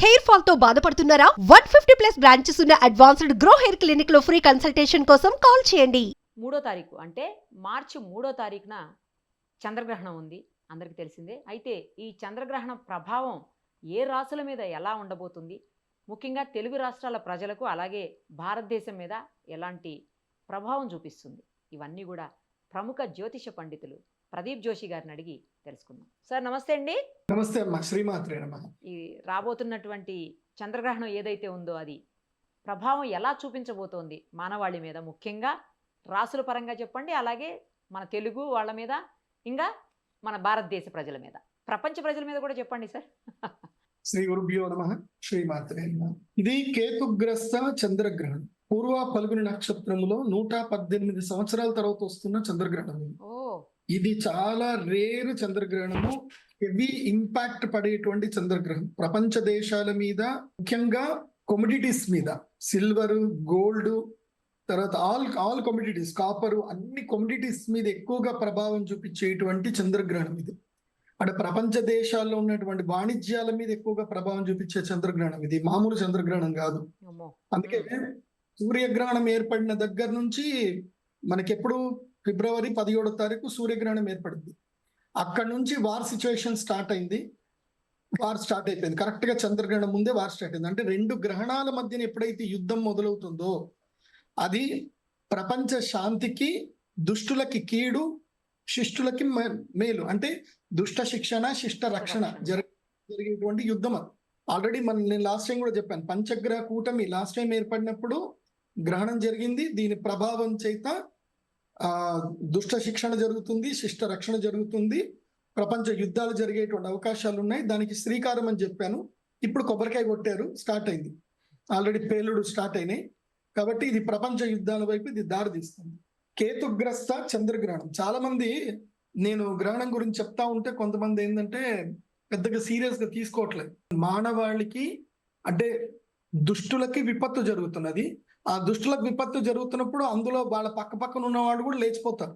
Hair fall తో బాధపడుతున్నారా? 150+ branches ఉన్న అడ్వాన్స్డ్ గ్రో హెయిర్ క్లినిక్ లో ఫ్రీ కన్సల్టేషన్ కోసం కాల్ చేయండి. 3వ తారీఖు అంటే మార్చి 3వ తారీఖున చంద్రగ్రహణం ఉంది, అందరికీ తెలిసిందే. అయితే ఈ చంద్రగ్రహణం ప్రభావం ఏ రాశుల మీద ఎలా ఉండబోతుంది, ముఖ్యంగా తెలుగు రాష్ట్రాల ప్రజలకు అలాగే భారతదేశం మీద ఎలాంటి ప్రభావం చూపిస్తుంది, ఇవన్నీ కూడా ప్రముఖ జ్యోతిష పండితులు ప్రదీప్ జోషి గారిని అడిగి తెలుసుకుందాం. సార్ నమస్తే అండి. నమస్తే అమ్మా, శ్రీమాత్రే నమః. ఈ రాబోతున్నటువంటి చంద్రగ్రహణం ఏదైతే ఉందో అది ప్రభావం ఎలా చూపించబోతోంది మానవాళి మీద, ముఖ్యంగా రాసుల పరంగా చెప్పండి, అలాగే మన తెలుగు వాళ్ళ మీద, ఇంకా మన భారతదేశ ప్రజల మీద, ప్రపంచ ప్రజల మీద కూడా చెప్పండి సార్. శ్రీ గురుభ్యో నమః, శ్రీమాత్రే నమః. ఇది కేతుగ్రస్త చంద్రగ్రహణం. పూర్వ పల్గుని నక్షత్రంలో 118 సంవత్సరాల తర్వాత వస్తున్న చంద్రగ్రహణం. ఇది చాలా రేరు చంద్రగ్రహణము. హెవీ ఇంపాక్ట్ పడేటువంటి చంద్రగ్రహణం. ప్రపంచ దేశాల మీద, ముఖ్యంగా కమోడిటీస్ మీద, సిల్వర్, గోల్డ్, తర్వాత ఆల్ కమోడిటీస్, కాపరు, అన్ని కమోడిటీస్ మీద ఎక్కువగా ప్రభావం చూపించేటువంటి చంద్రగ్రహణం ఇది. అంటే ప్రపంచ దేశాల్లో ఉన్నటువంటి వాణిజ్యాల మీద ఎక్కువగా ప్రభావం చూపించే చంద్రగ్రహణం ఇది. మామూలు చంద్రగ్రహణం కాదు. అందుకే సూర్యగ్రహణం ఏర్పడిన దగ్గర నుంచి మనకెప్పుడు ఫిబ్రవరి 17వ తారీఖు సూర్యగ్రహణం ఏర్పడింది. అక్కడ నుంచి వార్ సిచ్యువేషన్ స్టార్ట్ అయింది. వార్ స్టార్ట్ అయిపోయింది. కరెక్ట్ గా చంద్రగ్రహణం ముందే వార్ స్టార్ట్ అయింది. అంటే రెండు గ్రహణాల మధ్యన ఎప్పుడైతే యుద్ధం మొదలవుతుందో అది ప్రపంచ శాంతికి, దుష్టులకి కీడు, శిష్టులకి మేలు. అంటే దుష్ట శిక్షణ, శిష్ట రక్షణ జరిగేటువంటి యుద్ధం. ఆల్రెడీ నేను లాస్ట్ టైం కూడా చెప్పాను, పంచగ్రహ కూటమి లాస్ట్ టైం ఏర్పడినప్పుడు గ్రహణం జరిగింది. దీని ప్రభావం చేత దుష్ట శిక్షణ జరుగుతుంది, శిష్ట రక్షణ జరుగుతుంది, ప్రపంచ యుద్ధాలు జరిగేటువంటి అవకాశాలు ఉన్నాయి. దానికి శ్రీకారం అని చెప్పాను. ఇప్పుడు కొబ్బరికాయ కొట్టారు, స్టార్ట్ అయింది. ఆల్రెడీ పేలుడు స్టార్ట్ అయినాయి. కాబట్టి ఇది ప్రపంచ యుద్ధాల వైపు ఇది దారి తీస్తుంది. కేతుగ్రస్త చంద్రగ్రహణం. చాలా మంది నేను గ్రహణం గురించి చెప్తా ఉంటే కొంతమంది ఏంటంటే పెద్దగా సీరియస్ గా తీసుకోవట్లేదు. మానవాళికి అంటే దుష్టులకి విపత్తు జరుగుతున్నది. ఆ దుష్టులకు విపత్తు జరుగుతున్నప్పుడు అందులో వాళ్ళ పక్కన ఉన్న వాళ్ళు కూడా లేచిపోతారు.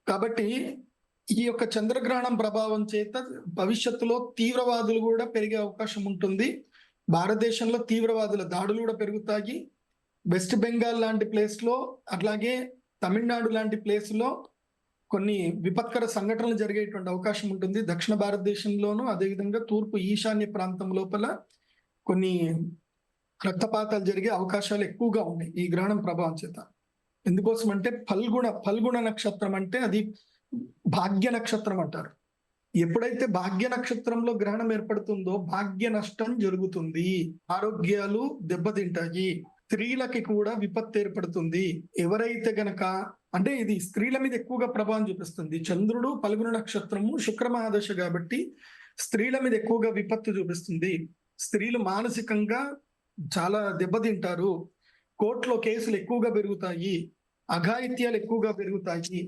కాబట్టి ఈ యొక్క చంద్రగ్రహణం ప్రభావం చేత భవిష్యత్తులో తీవ్రవాదులు కూడా పెరిగే అవకాశం ఉంటుంది. భారతదేశంలో తీవ్రవాదుల దాడులు కూడా పెరుగుతాయి. వెస్ట్ బెంగాల్ లాంటి ప్లేస్ లో, అట్లాగే తమిళనాడు లాంటి ప్లేస్ లో కొన్ని విపత్కర సంఘటనలు జరిగేటువంటి అవకాశం ఉంటుంది. దక్షిణ భారతదేశంలోనూ, అదేవిధంగా తూర్పు ఈశాన్య ప్రాంతం లోపల కొన్ని రక్తపాతాలు జరిగే అవకాశాలు ఎక్కువగా ఉన్నాయి ఈ గ్రహణం ప్రభావం చేత. ఎందుకోసం అంటే ఫల్గుణ నక్షత్రం అంటే అది భాగ్య నక్షత్రం అంటారు. ఎప్పుడైతే భాగ్య నక్షత్రంలో గ్రహణం ఏర్పడుతుందో భాగ్య నష్టం జరుగుతుంది, ఆరోగ్యాలు దెబ్బతింటాయి, స్త్రీలకి కూడా విపత్తు ఏర్పడుతుంది. ఎవరైతే గనక అంటే ఇది స్త్రీల మీద ఎక్కువగా ప్రభావం చూపిస్తుంది. చంద్రుడు ఫల్గుణ నక్షత్రము, శుక్ర మహాదశ కాబట్టి స్త్రీల మీద ఎక్కువగా విపత్తు చూపిస్తుంది. స్త్రీలు మానసికంగా చాలా దెబ్బతింటారు. కోర్టులో కేసులు ఎక్కువగా పెరుగుతాయి, అఘాయిత్యాలు ఎక్కువగా పెరుగుతాయి.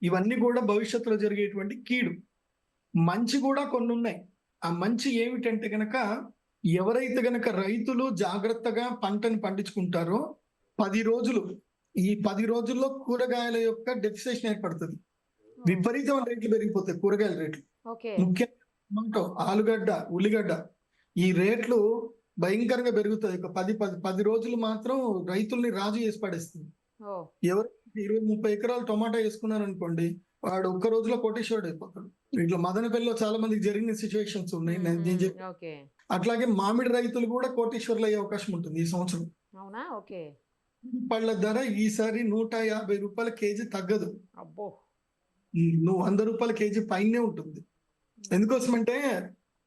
ఇవన్నీ కూడా భవిష్యత్తులో జరిగేటువంటి కీడు. మంచి కూడా కొన్ని ఉన్నాయి. ఆ మంచి ఏమిటంటే గనక ఎవరైతే గనక రైతులు జాగ్రత్తగా పంటని పండించుకుంటారో 10 రోజులు, ఈ 10 రోజుల్లో కూరగాయల యొక్క డెఫిసిషన్ ఏర్పడుతుంది. విపరీతమైన రేట్లు పెరిగిపోతాయి కూరగాయల రేట్లు. ముఖ్యంగా టమాటో, ఆలుగడ్డ, ఉల్లిగడ్డ ఈ రేట్లు భయంకరంగా పెరుగుతాయి. ఒక 10 రోజులు మాత్రం రైతుల్ని రాజు చేసి పడేస్తుంది. ఎవరు 20-30 ఎకరాలు టొమాటో వేసుకున్నారు అనుకోండి, వాడు ఒక్క రోజులో కోటేశ్వరుడు అయిపోతాడు. ఇట్లా మదనపల్లిలో చాలా మందికి జరిగిన సిచ్యువేషన్స్ ఉన్నాయి. అట్లాగే మామిడి రైతులు కూడా కోటేశ్వరులు అయ్యే అవకాశం ఉంటుంది ఈ సంవత్సరం. పళ్ళ ధర ఈసారి 150 రూపాయల కేజీ తగ్గదు. నువ్వు 100 రూపాయల కేజీ పైనే ఉంటుంది. ఎందుకోసమంటే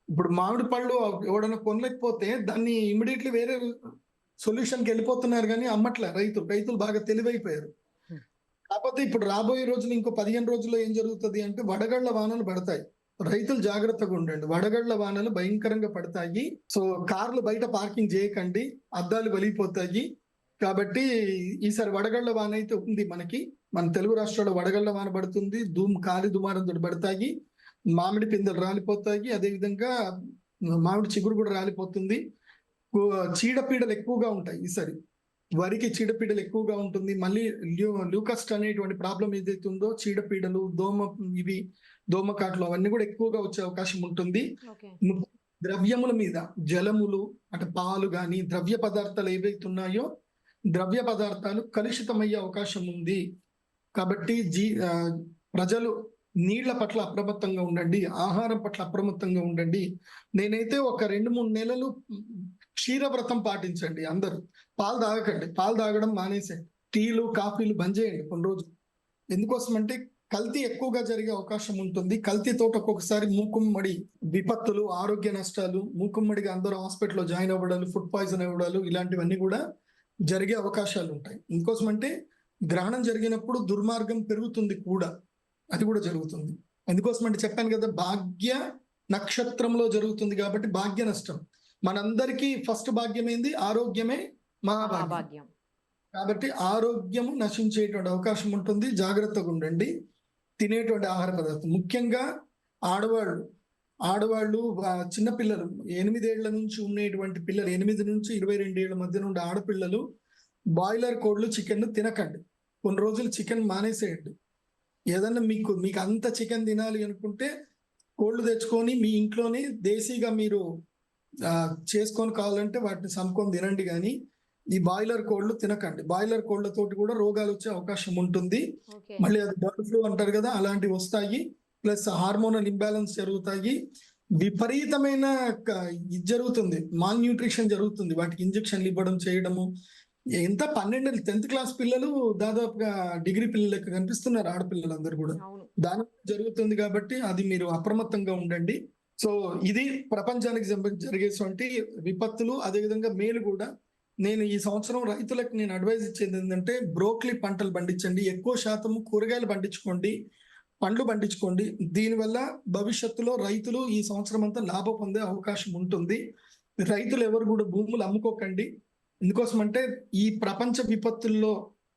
ఇప్పుడు మామిడి పళ్ళు ఎవడన్నా కొనలేకపోతే దాన్ని ఇమీడియట్లీ వేరే సొల్యూషన్కి వెళ్ళిపోతున్నారు, కానీ అమ్మట్లే రైతులు బాగా తెలివైపోయారు. కాకపోతే ఇప్పుడు రాబోయే రోజులు ఇంకో 15 రోజుల్లో ఏం జరుగుతుంది అంటే వడగళ్ల వానలు పడతాయి. రైతులు జాగ్రత్తగా ఉండండి. వడగళ్ల వానలు భయంకరంగా పడతాయి. సో కార్లు బయట పార్కింగ్ చేయకండి, అద్దాలు వలిగిపోతాయి. కాబట్టి ఈసారి వడగళ్ల వాన అయితే ఉంది. మన తెలుగు రాష్ట్రాల్లో వడగళ్ల వాన పడుతుంది. కాలి దుమారం తోటి పడతాయి. మామిడి పిందెలు రాలిపోతాయి. అదేవిధంగా మామిడి చిగురు కూడా రాలిపోతుంది. చీడపీడలు ఎక్కువగా ఉంటాయి. ఈసారి వరికి చీడపీడలు ఎక్కువగా ఉంటుంది. మళ్ళీ ల్యూకస్ట్ అనేటువంటి ప్రాబ్లం ఏదైతే ఉందో, చీడపీడలు, దోమకాట్లు అవన్నీ కూడా ఎక్కువగా వచ్చే అవకాశం ఉంటుంది. ద్రవ్యముల మీద, జలములు అంటే పాలు గాని ద్రవ్య పదార్థాలు ఏవైతే ఉన్నాయో ద్రవ్య పదార్థాలు కలుషితమయ్యే అవకాశం ఉంది. కాబట్టి ప్రజలు నీళ్ల పట్ల అప్రమత్తంగా ఉండండి, ఆహారం పట్ల అప్రమత్తంగా ఉండండి. నేనైతే ఒక 2-3 నెలలు క్షీరవ్రతం పాటించండి. అందరూ పాలు తాగకండి, పాలు తాగడం మానేసేయండి, టీలు కాఫీలు బంద్ చేయండి కొన్ని రోజులు. ఎందుకోసం అంటే కల్తీ ఎక్కువగా జరిగే అవకాశం ఉంటుంది. కల్తీతో ఒక్కొక్కసారి మూకుమ్మడి విపత్తులు, ఆరోగ్య నష్టాలు, మూకుమ్మడిగా అందరూ హాస్పిటల్లో జాయిన్ అవ్వడాలు, ఫుడ్ పాయిజన్ అవ్వడాలు ఇలాంటివన్నీ కూడా జరిగే అవకాశాలు ఉంటాయి. ఎందుకోసం అంటే గ్రహణం జరిగినప్పుడు దుర్మార్గం పెరుగుతుంది కూడా, అది కూడా జరుగుతుంది. ఎందుకోసం అంటే చెప్పాను కదా, భాగ్య నక్షత్రంలో జరుగుతుంది కాబట్టి భాగ్య నష్టం. మనందరికీ ఫస్ట్ భాగ్యం ఏంది? ఆరోగ్యమే మహాభాగ్యం. కాబట్టి ఆరోగ్యము నశించేటువంటి అవకాశం ఉంటుంది. జాగ్రత్తగా ఉండండి. తినేటువంటి ఆహార పదార్థం ముఖ్యంగా ఆడవాళ్ళు చిన్నపిల్లలు 8 ఏళ్ల నుంచి ఉండేటువంటి పిల్లలు, 8 నుంచి 22 ఏళ్ల మధ్య నుండి ఆడపిల్లలు బాయిలర్ కోళ్లు, చికెన్ తినకండి. కొన్ని రోజులు చికెన్ మానేసేయండి. ఏదన్నా మీకు అంత చికెన్ తినాలి అనుకుంటే కోళ్లు తెచ్చుకొని మీ ఇంట్లోనే దేశీగా మీరు చేసుకొని కావాలంటే వాటిని సంపుకొని తినండి. కానీ ఈ బాయిలర్ కోళ్లు తినకండి. బాయిలర్ కోళ్లతోటి కూడా రోగాలు వచ్చే అవకాశం ఉంటుంది. మళ్ళీ అది బర్డ్ ఫ్లూ అంటారు కదా, అలాంటివి వస్తాయి. ప్లస్ హార్మోనల్ ఇంబ్యాలెన్స్ జరుగుతాయి. విపరీతమైన ఇది జరుగుతుంది, మాల్ న్యూట్రిషన్ జరుగుతుంది. వాటికి ఇంజక్షన్లు ఇవ్వడం చేయడము. ఎంత 12 10th క్లాస్ పిల్లలు దాదాపుగా డిగ్రీ పిల్లలకి కనిపిస్తున్నారు, ఆడపిల్లలందరూ కూడా. దాని జరుగుతుంది కాబట్టి అది మీరు అప్రమత్తంగా ఉండండి. సో ఇది ప్రపంచానికి జరిగేటువంటి విపత్తులు. అదేవిధంగా మేలు కూడా. నేను ఈ సంవత్సరం రైతులకు నేను అడ్వైజ్ ఇచ్చేది ఏంటంటే, బ్రోక్లీ పంటలు పండించండి, ఎక్కువ శాతం కూరగాయలు పండించుకోండి, పండ్లు పండించుకోండి. దీనివల్ల భవిష్యత్తులో రైతులు ఈ సంవత్సరం అంతా లాభం పొందే అవకాశం ఉంటుంది. రైతులు ఎవరు కూడా భూములు అమ్ముకోకండి. ఎందుకోసం అంటే ఈ ప్రపంచ విపత్తుల్లో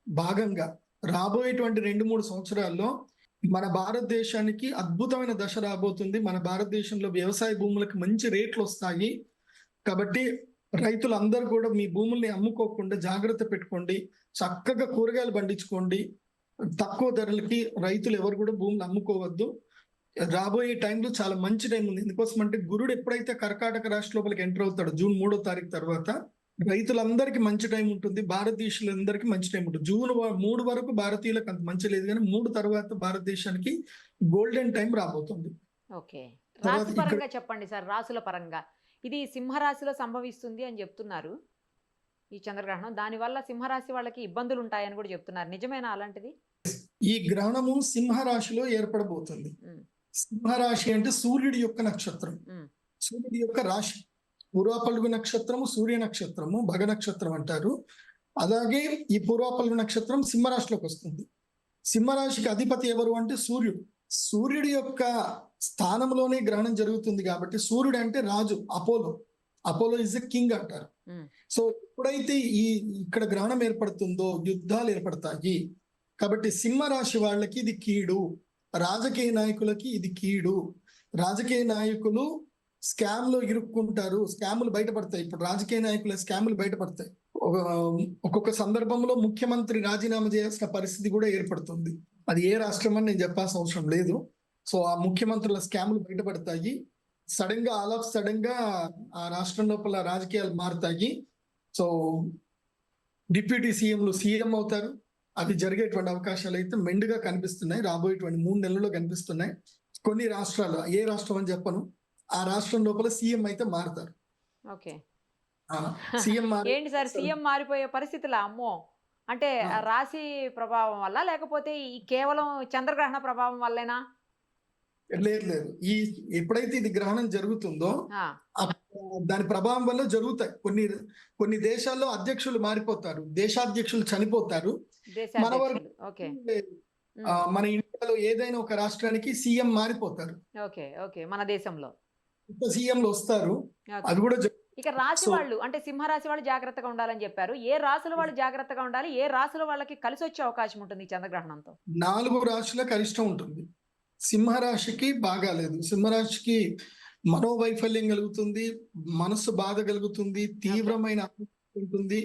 భాగంగా రాబోయేటువంటి 2-3 సంవత్సరాల్లో మన భారతదేశానికి అద్భుతమైన దశ రాబోతుంది. మన భారతదేశంలో వ్యవసాయ భూములకు మంచి రేట్లు వస్తాయి. కాబట్టి రైతులందరూ కూడా మీ భూముల్ని అమ్ముకోకుండా జాగ్రత్త పెట్టుకోండి. చక్కగా కూరగాయలు పండించుకోండి. తక్కువ ధరలకి రైతులు ఎవరు కూడా భూములు అమ్ముకోవద్దు. రాబోయే టైంలో చాలా మంచి టైం ఉంది. ఎందుకోసం అంటే గురుడు ఎప్పుడైతే కర్కాటక రాశి లోపలికి ఎంటర్ అవుతాడో జూన్ 3వ తారీఖు తర్వాత రైతులందరికీ మంచి టైం ఉంటుంది. భారతదేశీయులందరికీ మంచి టైం ఉంటుంది. జూన్ 3 వరకు భారతీయులకు అంత మంచి లేదు, కానీ 3 తర్వాత భారతదేశానికి గోల్డెన్ టైం రాబోతుంది. ఓకే, రాశి పరంగా చెప్పండి సార్. రాశుల పరంగా ఇది సింహరాశిలో సంభవిస్తుంది అని చెప్తున్నారు ఈ చంద్రగ్రహణం. దానివల్ల సింహరాశి వాళ్ళకి ఇబ్బందులు ఉంటాయని కూడా చెప్తున్నారు. నిజమేనా అలాంటిది? ఈ గ్రహణము సింహరాశిలో ఏర్పడబోతుంది. సింహరాశి అంటే సూర్యుడి యొక్క నక్షత్రం, సూర్యుడి యొక్క రాశి. పూర్వపల్గు నక్షత్రము సూర్య నక్షత్రము, భగ నక్షత్రం అంటారు. అలాగే ఈ పూర్వపల్గు నక్షత్రం సింహరాశిలోకి వస్తుంది. సింహరాశికి అధిపతి ఎవరు అంటే సూర్యుడు. సూర్యుడి యొక్క స్థానంలోనే గ్రహణం జరుగుతుంది కాబట్టి సూర్యుడు అంటే రాజు, అపోలో ఇస్ ఎ కింగ్ అంటారు. సో ఎప్పుడైతే ఇక్కడ గ్రహణం ఏర్పడుతుందో యుద్ధాలు ఏర్పడతాయి. కాబట్టి సింహరాశి వాళ్ళకి ఇది కీడు, రాజకీయ నాయకులకి ఇది కీడు. రాజకీయ నాయకులు స్కామ్లో ఇరుక్కుంటారు, స్కాములు బయటపడతాయి. ఇప్పుడు రాజకీయ నాయకుల స్కాములు బయటపడతాయి. ఒక్కొక్క సందర్భంలో ముఖ్యమంత్రి రాజీనామా చేయాల్సిన పరిస్థితి కూడా ఏర్పడుతుంది. అది ఏ రాష్ట్రం అని నేను చెప్పాల్సిన అవసరం లేదు. సో ఆ ముఖ్యమంత్రుల స్కాములు బయటపడతాయి. సడన్ గా ఆ రాష్ట్రం లోపల రాజకీయాలు మారుతాయి. సో డిప్యూటీ సీఎంలు సీఎం అవుతారు. అవి జరిగేటువంటి అవకాశాలు అయితే మెండుగా కనిపిస్తున్నాయి. రాబోయేటువంటి 3 నెలల్లో కనిపిస్తున్నాయి. కొన్ని రాష్ట్రాలు, ఏ రాష్ట్రం అని చెప్పను, ఆ రాష్ట్రం లోపల సీఎం అయితే మారుతారు. ఓకే, సీఎం ఏంటి సార్ సీఎం మారిపోయే పరిస్థితులా? అమ్మో, అంటే రాశి ప్రభావం వల్ల లేకపోతే ఈ కేవలం చంద్రగ్రహణ ప్రభావం వల్లేనా? లేదు. ఎప్పుడైతే ఇది గ్రహణం జరుగుతుందో దాని ప్రభావం వల్ల జరుగుతాయి. కొన్ని దేశాల్లో అధ్యక్షులు మారిపోతారు, దేశాధ్యక్షులు చనిపోతారు. మన వరకు మన ఇండియాలో ఏదైనా ఒక రాష్ట్రానికి సీఎం మారిపోతారు. మన దేశంలో సీఎంలు వస్తారు. అది కూడా ఇక రాశి వాళ్ళు అంటే సింహరాశి వాళ్ళు జాగ్రత్తగా ఉండాలని చెప్పారు. ఏ రాశుల వాళ్ళు జాగ్రత్తగా ఉండాలి? ఏ రాశుల వాళ్ళకి కలిసి వచ్చే అవకాశం ఉంటుంది చంద్రగ్రహణంతో? 4 రాశులకు అరిష్టం ఉంటుంది. సింహరాశికి బాగాలేదు. సింహరాశికి మనోవైఫల్యం కలుగుతుంది, మనస్సు బాధ కలుగుతుంది, తీవ్రమైన ఉంటుంది,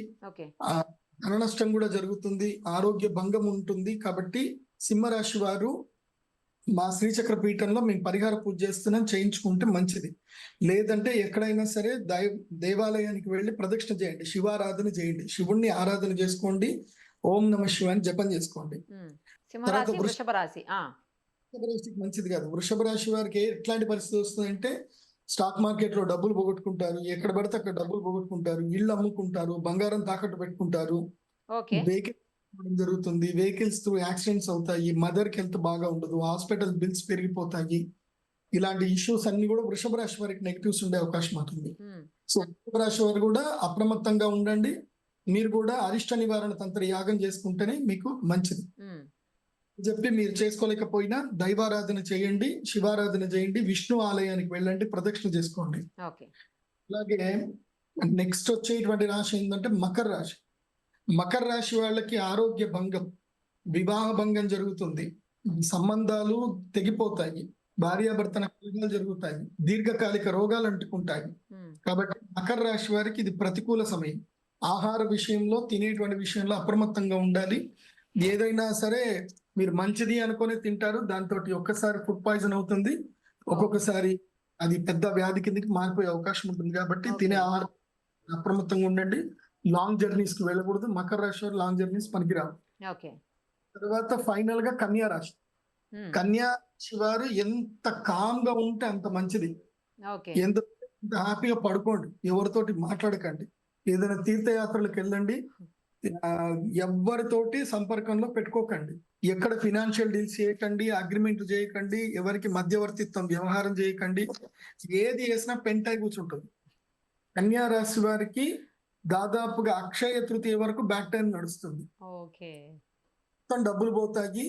ధన నష్టం కూడా జరుగుతుంది, ఆరోగ్య భంగం ఉంటుంది. కాబట్టి సింహరాశి వారు మా శ్రీచక్ర పీఠంలో మేము పరిహార పూజ చేస్తున్నాం, చేయించుకుంటే మంచిది. లేదంటే ఎక్కడైనా సరే దేవాలయానికి వెళ్ళి ప్రదక్షిణ చేయండి, శివారాధన చేయండి, శివుణ్ణి ఆరాధన చేసుకోండి, ఓం నమ శివాని జపం చేసుకోండి. సింహరాశి, వృషభ రాశి. వృషభ రాశికి మంచిది కాదు. వృషభ రాశి వారికి ఎట్లాంటి పరిస్థితి వస్తుందంటే స్టాక్ మార్కెట్ లో డబ్బులు పోగొట్టుకుంటారు, ఎక్కడ పడితే అక్కడ డబ్బులు పోగొట్టుకుంటారు, ఇళ్ళు అమ్ముకుంటారు, బంగారం తాకట్టు పెట్టుకుంటారు, ఓకే. వెహికల్ జరుగుతుంది, వెహికల్స్ తో యాక్సిడెంట్స్ అవుతాయి, మదర్ కి హెల్త్ బాగా ఉండదు, హాస్పిటల్ బిల్స్ పెరిగిపోతాయి. ఇలాంటి ఇష్యూస్ అన్ని కూడా వృషభ రాశి వారికి నెగిటివ్స్ ఉండే అవకాశం ఉంటుంది. సో వృషభ రాశి వారు కూడా అప్రమత్తంగా ఉండండి. మీరు కూడా అరిష్ట నివారణ తంత్ర యాగం చేసుకుంటేనే మీకు మంచిది. చెప్పి మీరు చేసుకోలేకపోయినా దైవారాధన చేయండి, శివారాధన చేయండి, విష్ణు ఆలయానికి వెళ్ళండి, ప్రదక్షిణ చేసుకోండి. అలాగే నెక్స్ట్ వచ్చేటువంటి రాశి ఏంటంటే మకర రాశి. మకర రాశి వాళ్ళకి ఆరోగ్య భంగం, వివాహ భంగం జరుగుతుంది, సంబంధాలు తెగిపోతాయి, భార్యాభర్తల కలహాలు జరుగుతాయి, దీర్ఘకాలిక రోగాలు అంటుకుంటాయి. కాబట్టి మకర రాశి వారికి ఇది ప్రతికూల సమయం. ఆహార విషయంలో, తినేటువంటి విషయంలో అప్రమత్తంగా ఉండాలి. ఏదైనా సరే మీరు మంచిది అనుకొని తింటారు, దాంతో ఒక్కసారి ఫుడ్ పాయిజన్ అవుతుంది, ఒక్కొక్కసారి అది పెద్ద వ్యాధి కిందకి మారిపోయే అవకాశం ఉంటుంది. కాబట్టి తినే ఆహారం అప్రమత్తంగా ఉండండి. లాంగ్ జర్నీస్ కి వెళ్ళకూడదు. మకర రాశి వారు లాంగ్ జర్నీస్ పనికిరావు. తర్వాత ఫైనల్ గా కన్యా రాశి. కన్యా రాశి వారు ఎంత కామ్ గా ఉంటే అంత మంచిది. ఎంత హ్యాపీగా పడుకోండి, ఎవరితోటి మాట్లాడకండి, ఏదైనా తీర్థయాత్రలకు వెళ్ళండి, ఎవరితోటి సంపర్కంలో పెట్టుకోకండి, ఎక్కడ ఫినాన్షియల్ డీల్స్ చేయకండి, అగ్రిమెంట్ చేయకండి, ఎవరికి మధ్యవర్తిత్వం వ్యవహారం చేయకండి. ఏది చేసినా పెంటై కూర్చుంటుంది. కన్యా రాశి వారికి దాదాపుగా అక్షయ తృతీయ వరకు బ్యాక్ టైం నడుస్తుంది. మొత్తం డబ్బులు పోతాయి,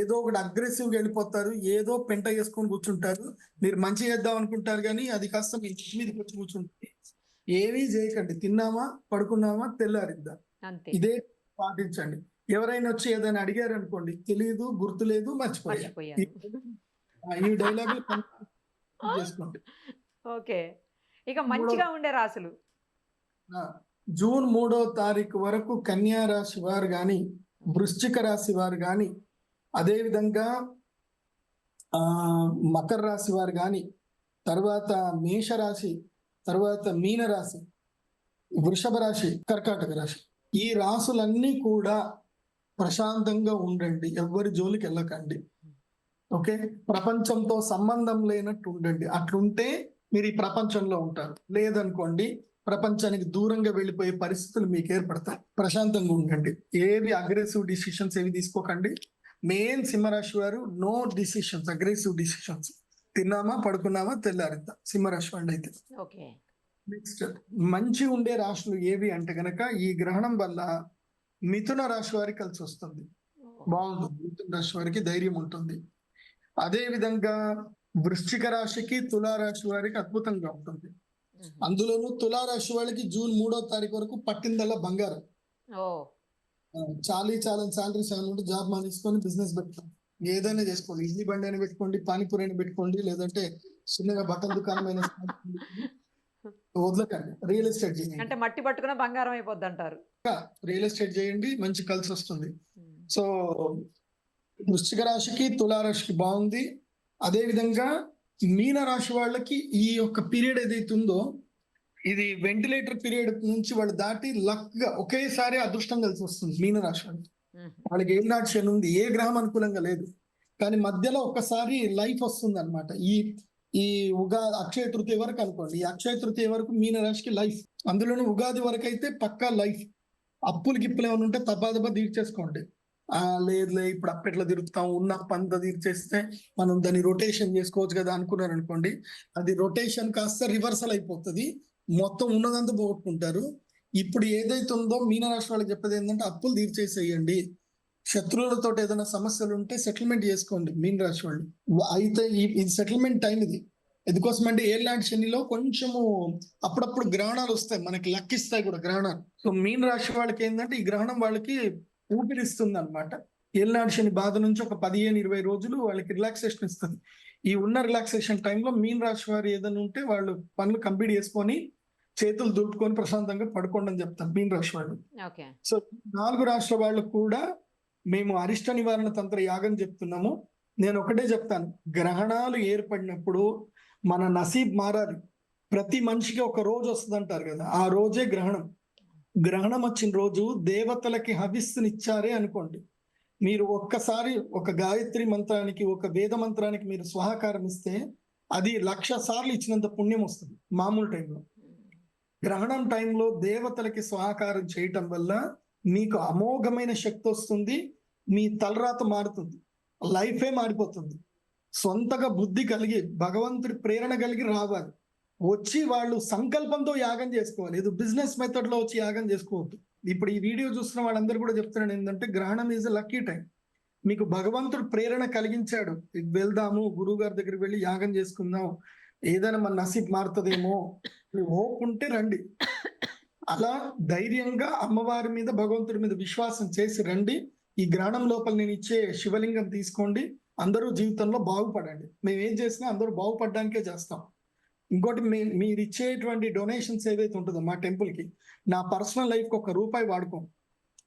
ఏదో ఒకటి అగ్రెసివ్ గా వెళ్ళిపోతారు, ఏదో పెంట చేసుకొని కూర్చుంటారు. మీరు మంచి చేద్దాం అనుకుంటారు కానీ అది కాస్త మీ ఇంటి మీదకి వచ్చి కూర్చుంటుంది. ఏమీ చేయకండి, తిన్నామా పడుకున్నామా తెల్లారిద్దాం, ఇదే పాటించండి. ఎవరైనా వచ్చి ఏదైనా అడిగారు అనుకోండి, తెలియదు, గుర్తులేదు, మర్చిపోయా, ఈ డైలాగ్ చేసుకోండి. ఓకే. ఇక మంచిగా ఉండే రాశులు జూన్ 3వ తారీఖు వరకు కన్యా రాశి వారు కానీ, వృశ్చిక రాశి వారు కానీ, అదేవిధంగా మకర రాశి వారు కానీ, తర్వాత మేషరాశి, తర్వాత మీన రాశి, వృషభ రాశి, కర్కాటక రాశి, ఈ రాశులన్నీ కూడా ప్రశాంతంగా ఉండండి, ఎవరి జోలికి వెళ్ళకండి. ఓకే, ప్రపంచంతో సంబంధం లేనట్టు ఉండండి. అట్లుంటే మీరు ఈ ప్రపంచంలో ఉంటారు. లేదనుకోండి ప్రపంచానికి దూరంగా వెళ్ళిపోయే పరిస్థితులు మీకు ఏర్పడతాయి. ప్రశాంతంగా ఉండండి, ఏవి అగ్రెసివ్ డిసిషన్స్ ఏవి తీసుకోకండి. మెయిన్ సింహరాశి వారు నో డిసిషన్స్, అగ్రెసివ్ డిసిషన్స్. తిన్నామా పడుకున్నామా తెల్లారిద్దాం, సింహరాశి వాడు అయితే. నెక్స్ట్ మంచి ఉండే రాశులు ఏవి అంటే గనక, ఈ గ్రహణం వల్ల మిథున రాశి వారికి కలిసి వస్తుంది, బాగుంటుంది. మిథున రాశి వారికి ధైర్యం ఉంటుంది. అదే విధంగా వృశ్చిక రాశికి, తులారాశి వారికి అద్భుతంగా ఉంటుంది. అందులోనూ తులారాశి వాళ్ళకి జూన్ 3వ తారీఖు వరకు పట్టిందల్లా బంగారం. చాలీ శాలరీస్ ఉంటే జాబ్ మానేసుకొని బిజినెస్ పెట్టుకోండి, ఏదైనా చేసుకోండి. ఇడ్లీ బండి అయినా పెట్టుకోండి, పానీపూరి అయినా పెట్టుకోండి, లేదంటే చిన్నగా బట్టల దుకాణం వదలకండి. రియల్ ఎస్టేట్ చేయండి, అంటే మట్టి పట్టుకున్న బంగారం అయిపోద్ది అంటారు. రియల్ ఎస్టేట్ చేయండి, మంచి కలిసి వస్తుంది. సో వృశ్చిక రాశికి, తులారాశికి బాగుంది. అదే విధంగా మీన రాశి వాళ్ళకి ఈ యొక్క పీరియడ్ ఏదైతే ఉందో, ఇది వెంటిలేటర్ పీరియడ్ నుంచి వాళ్ళు దాటి లక్ గా ఒకేసారి అదృష్టం కలిసి వస్తుంది. మీన రాశి వాళ్ళకి ఏం నాట్యం ఉంది, ఏ గ్రహం అనుకూలంగా లేదు, కానీ మధ్యలో ఒక్కసారి లైఫ్ వస్తుంది అనమాట. ఈ అక్షయ తృతీయ వరకు అనుకోండి, ఈ అక్షయ తృతీయ వరకు మీన రాశికి లైఫ్. అందులోనూ ఉగాది వరకు అయితే పక్కా లైఫ్. అప్పులు గిప్పులు ఏమైనా ఉంటే తపాదపా తీర్చేసుకోండి. లేదులే ఇప్పుడు అప్పెట్లా తిరుగుతాం, ఉన్న పంత తీర్చేస్తే మనం దాన్ని రొటేషన్ చేసుకోవచ్చు కదా అనుకున్నారు అనుకోండి, అది రొటేషన్ కాస్త రివర్సల్ అయిపోతుంది, మొత్తం ఉన్నదంతా పోగొట్టుకుంటారు. ఇప్పుడు ఏదైతే ఉందో మీనరాశి వాళ్ళకి చెప్పేది ఏంటంటే అప్పులు తీర్చేసేయండి, శత్రువులతో ఏదైనా సమస్యలు ఉంటే సెటిల్మెంట్ చేసుకోండి మీన రాశి వాళ్ళు. అయితే ఇది సెటిల్మెంట్ టైం. ఇది ఎందుకోసం అంటే ఏళ్ళనాటి శనిలో కొంచెము అప్పుడప్పుడు గ్రహణాలు వస్తాయి, మనకి లక్కిస్తాయి కూడా గ్రహణాలు. సో మీన రాశి వాళ్ళకి ఏంటంటే ఈ గ్రహణం వాళ్ళకి ఊపిరిస్తుంది అనమాట. ఏళ్ళనాటి శని బాధ నుంచి ఒక 15-20 రోజులు వాళ్ళకి రిలాక్సేషన్ ఇస్తుంది. ఈ ఉన్న రిలాక్సేషన్ టైంలో మీన రాశి వారు ఏదైనా ఉంటే వాళ్ళు పనులు కంప్లీట్ చేసుకొని చేతులు దులుపుకొని ప్రశాంతంగా పడుకోండి అని చెప్తారు మీన రాశి వాళ్ళు. సో 4 రాష్ట్రాల వాళ్ళు కూడా మేము అరిష్ట నివారణ తంత్ర యాగం చెప్తున్నాము. నేను ఒకటే చెప్తాను, గ్రహణాలు ఏర్పడినప్పుడు మన నసీబ్ మారాలి. ప్రతి మనిషికి ఒక రోజు వస్తుంది అంటారు కదా, ఆ రోజే గ్రహణం. గ్రహణం వచ్చిన రోజు దేవతలకి హవిస్సునిచ్చారే అనుకోండి, మీరు ఒక్కసారి ఒక గాయత్రి మంత్రానికి, ఒక వేద మంత్రానికి మీరు స్వాహాకారం ఇస్తే అది 1,00,000 సార్లు ఇచ్చినంత పుణ్యం వస్తుంది మామూలు టైంలో. గ్రహణం టైంలో దేవతలకి స్వాహాకారం చేయటం వల్ల మీకు అమోఘమైన శక్తి వస్తుంది, మీ తలరాత మారుతుంది, లైఫే మారిపోతుంది. సొంతగా బుద్ధి కలిగి భగవంతుడి ప్రేరణ కలిగి రావాలి. వచ్చి వాళ్ళు సంకల్పంతో యాగం చేసుకోవాలి. ఇది బిజినెస్ మెథడ్ లో వచ్చి యాగం చేసుకోవద్దు. ఇప్పుడు ఈ వీడియో చూస్తున్న వాళ్ళందరూ కూడా చెప్తున్నాను ఏంటంటే, గ్రహణం ఈజ్ లక్కీ టైం. మీకు భగవంతుడు ప్రేరణ కలిగించాడు, వెళ్దాము గురువు గారి దగ్గరికి వెళ్ళి యాగం చేసుకుందాం, ఏదైనా మన నసీబ్ మారుతుందేమో, హోప్ ఉంటే రండి. అలా ధైర్యంగా అమ్మవారి మీద, భగవంతుడి మీద విశ్వాసం చేసి రండి. ఈ గ్రహణం లోపల నేను ఇచ్చే శివలింగం తీసుకోండి, అందరూ జీవితంలో బాగుపడండి. మేము ఏం చేసినా అందరూ బాగుపడడానికే చేస్తాం. ఇంకోటి, మీరు ఇచ్చేటువంటి డొనేషన్స్ ఏదైతే ఉంటుందో మా టెంపుల్ కి, నా పర్సనల్ లైఫ్ కి ₹1 వాడుకోం.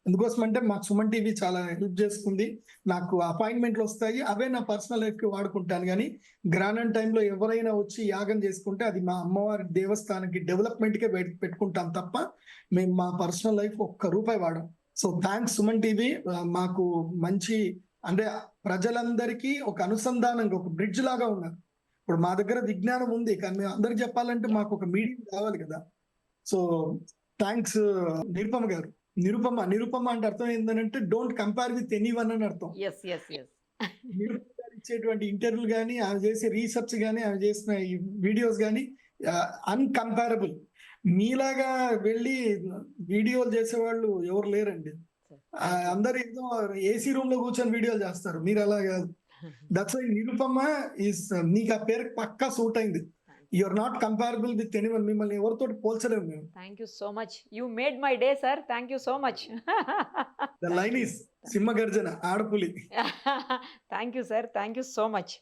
ఎందుకోసం అంటే మాకు సుమన్ టీవీ చాలా హెల్ప్ చేస్తుంది, నాకు అపాయింట్మెంట్లు వస్తాయి, అవే నా పర్సనల్ లైఫ్ కి వాడుకుంటాను. కానీ గ్రాండ్ టైంలో ఎవరైనా వచ్చి యాగం చేసుకుంటే అది మా అమ్మవారి దేవస్థానానికి డెవలప్మెంట్ కే పెట్టుకుంటాం తప్ప మేము మా పర్సనల్ లైఫ్ ₹1 వాడాం. సో థ్యాంక్స్ సుమన్ టీవీ, మాకు మంచి, అంటే ప్రజలందరికీ ఒక అనుసంధానంగా, ఒక బ్రిడ్జ్ లాగా ఉన్నారు. ఇప్పుడు మా దగ్గర విజ్ఞానం ఉంది, కానీ మేము అందరికి చెప్పాలంటే మాకు ఒక మీడియం కావాలి కదా. సో థ్యాంక్స్ నిరుపమ గారు. నిరుపమ అంటే అర్థం ఏంటంటే డోంట్ కంపేర్ విత్ ఎనీవన్ అని అర్థం. Yes yes yes. నిరుపమ గారు ఇచ్చేటువంటి ఇంటర్వ్యూలు కానీ, ఆమె చేసే రీసెర్చ్ కానీ, ఆమె చేసిన ఈ వీడియోస్ కానీ అన్కంపారబుల్. మీలాగా వెళ్ళి వీడియోలు చేసేవాళ్ళు ఎవరు లేరండి. అందరు ఏదో ఏసీ రూమ్ లో కూర్చొని వీడియోలు చేస్తారు, మీరు అలా కాదు. దట్స్ వై నిరుపమ ఈస్, నీకు ఆ పేరు పక్కా సూట్ అయింది. You are not comparable with anyone. మిమ్మల్ని ఎవరితో పోల్చలేము మేము. Thank you so much, you made my day sir, thank you so much. The line is Simhagarjana, ఆడపులి. Thank you sir, thank you so much.